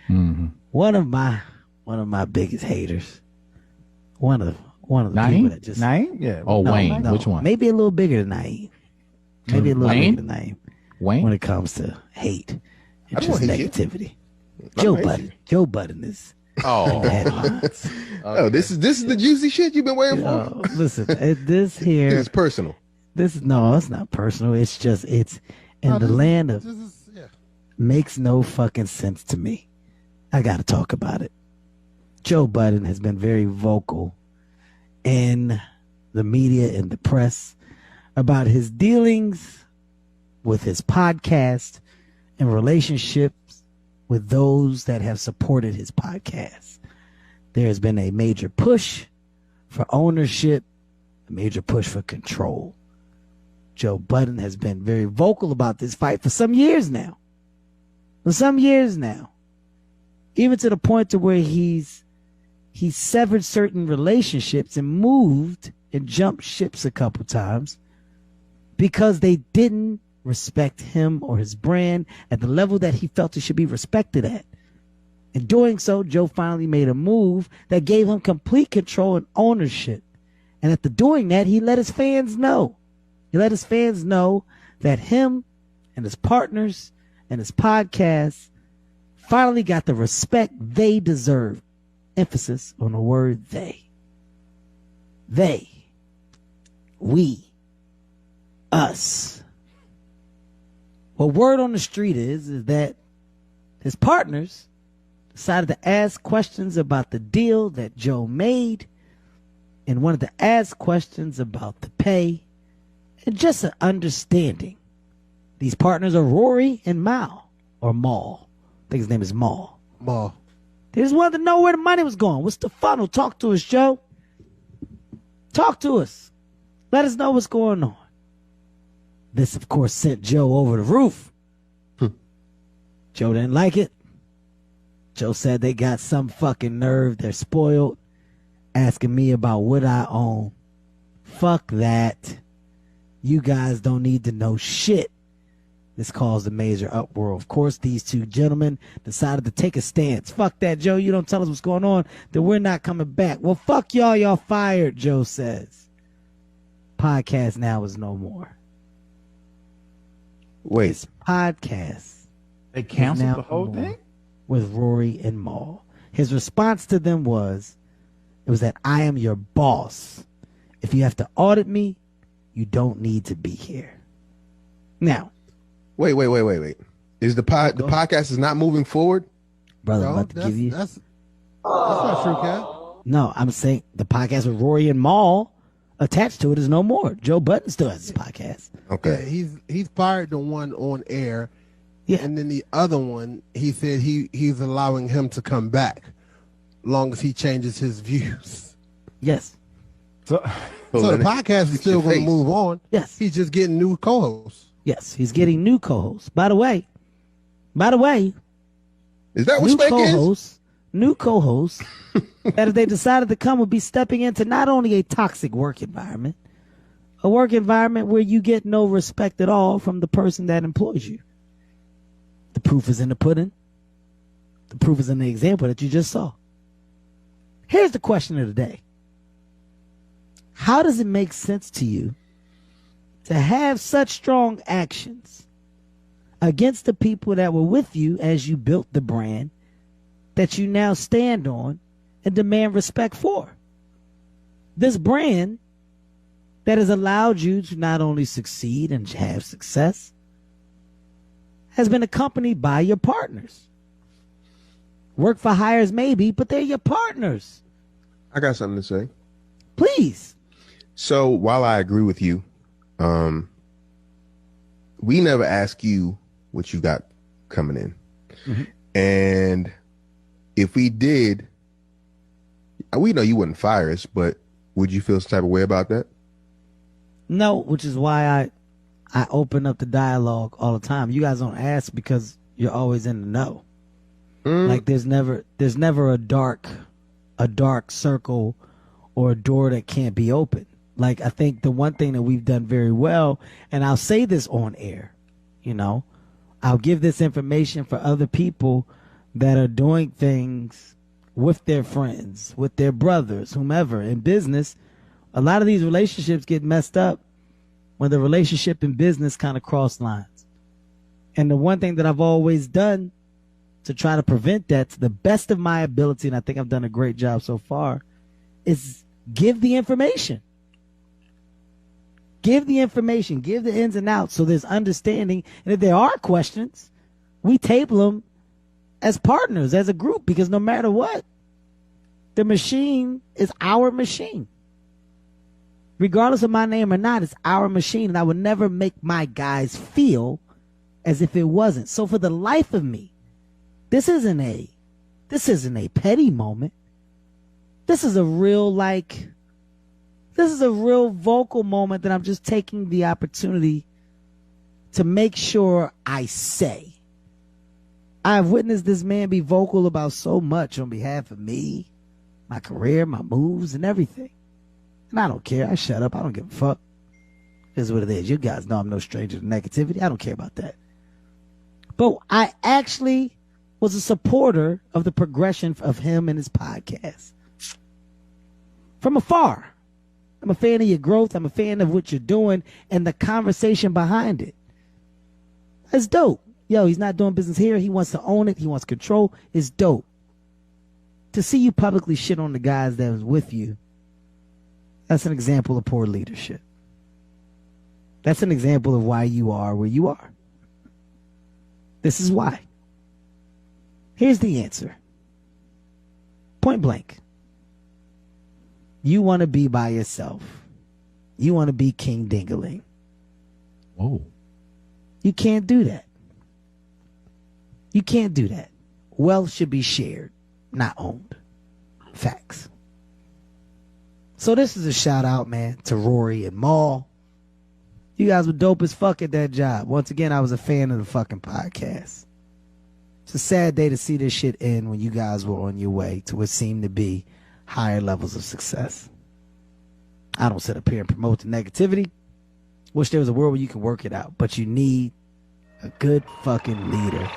Mm-hmm. One of my biggest haters. One of the Naeem? people that just Naeem? Yeah. Oh, no, Wayne. No, which one? Maybe a little bigger than Naeem. Maybe a little Wayne? bigger than Naeem. Wayne? When it comes to hate and just negativity. Joe Budden. Joe Budden is in the headlines. Oh, this is the juicy shit you've been waiting for. Listen, this here. This is personal. It's not personal. It's just it's in the land of makes no fucking sense to me. I got to talk about it. Joe Budden has been very vocal in the media and the press about his dealings with his podcast and relationships with those that have supported his podcast. There has been a major push for ownership, a major push for control. Joe Budden has been very vocal about this fight for some years now. Even to the point to where he's severed certain relationships and moved and jumped ships a couple times because they didn't respect him or his brand at the level that he felt it should be respected at. In doing so, Joe finally made a move that gave him complete control and ownership. And after doing that, he let his fans know. He let his fans know that him and his partners and his podcast finally got the respect they deserve. Emphasis on the word they. They. We. Us. Well, word on the street is that his partners decided to ask questions about the deal that Joe made and wanted to ask questions about the pay and just an understanding. These partners are Rory and Mal, or Maul. I think his name is Maul. Maul. They just wanted to know where the money was going. What's the funnel? Talk to us, Joe. Talk to us. Let us know what's going on. This, of course, sent Joe over the roof. Joe didn't like it. Joe said they got some fucking nerve. They're spoiled. Asking me about what I own. Fuck that. You guys don't need to know shit. This caused a major uproar. Of course, these two gentlemen decided to take a stance. Fuck that, Joe. You don't tell us what's going on, then we're not coming back. Well, fuck y'all. Y'all fired, Joe says. Podcast now is no more. Wait. This podcast. They canceled the whole thing? With Rory and Maul. His response to them was that I am your boss. If you have to audit me, you don't need to be here. Now. Wait. Is the podcast is not moving forward? Brother, I'm about to give you. That's not true, Cat. No, I'm saying the podcast with Rory and Maul attached to it is no more. Joe Budden still has his podcast. Okay. Yeah, he's fired the one on air. Yeah. And then the other one, he said he's allowing him to come back long as he changes his views. Yes. So the podcast is still going to move on. Yes. He's just getting new co-hosts. Yes, he's getting new co-hosts. By the way, is that what spec is? New co-hosts that if they decided to come would be stepping into not only a toxic work environment, a work environment where you get no respect at all from the person that employs you. The proof is in the pudding. The proof is in the example that you just saw. Here's the question of the day. How does it make sense to you to have such strong actions against the people that were with you as you built the brand that you now stand on and demand respect for? This brand that has allowed you to not only succeed and have success has been accompanied by your partners. Work for hires maybe, but they're your partners. I got something to say. Please. So while I agree with you, we never ask you what you got coming in. Mm-hmm. And if we did, we know you wouldn't fire us, but would you feel some type of way about that? No, which is why I open up the dialogue all the time. You guys don't ask because you're always in the know. Like there's never a dark circle or a door that can't be opened. Like I think the one thing that we've done very well, and I'll say this on air, I'll give this information for other people that are doing things with their friends, with their brothers, whomever, in business, a lot of these relationships get messed up when the relationship and business kind of cross lines. And the one thing that I've always done to try to prevent that to the best of my ability, and I think I've done a great job so far, is give the information. Give the information, give the ins and outs so there's understanding. And if there are questions, we table them as partners, as a group, because no matter what, the machine is our machine. Regardless of my name or not, it's our machine, and I would never make my guys feel as if it wasn't. So for the life of me, this isn't a petty moment. This is a real vocal moment that I'm just taking the opportunity to make sure I say. I've witnessed this man be vocal about so much on behalf of me, my career, my moves, and everything. And I don't care. I shut up. I don't give a fuck. Here's what it is. You guys know I'm no stranger to negativity. I don't care about that. But I actually was a supporter of the progression of him and his podcast. From afar. I'm a fan of your growth. I'm a fan of what you're doing and the conversation behind it. That's dope. Yo, he's not doing business here. He wants to own it. He wants control. It's dope. To see you publicly shit on the guys that was with you, that's an example of poor leadership. That's an example of why you are where you are. This is why. Here's the answer. Point blank. You want to be by yourself. You want to be King Dingaling. Whoa. You can't do that. You can't do that. Wealth should be shared, not owned. Facts. So this is a shout out, man, to Rory and Maul. You guys were dope as fuck at that job. Once again, I was a fan of the fucking podcast. It's a sad day to see this shit end when you guys were on your way to what seemed to be higher levels of success. I don't sit up here and promote the negativity. Wish there was a world where you can work it out, but you need a good fucking leader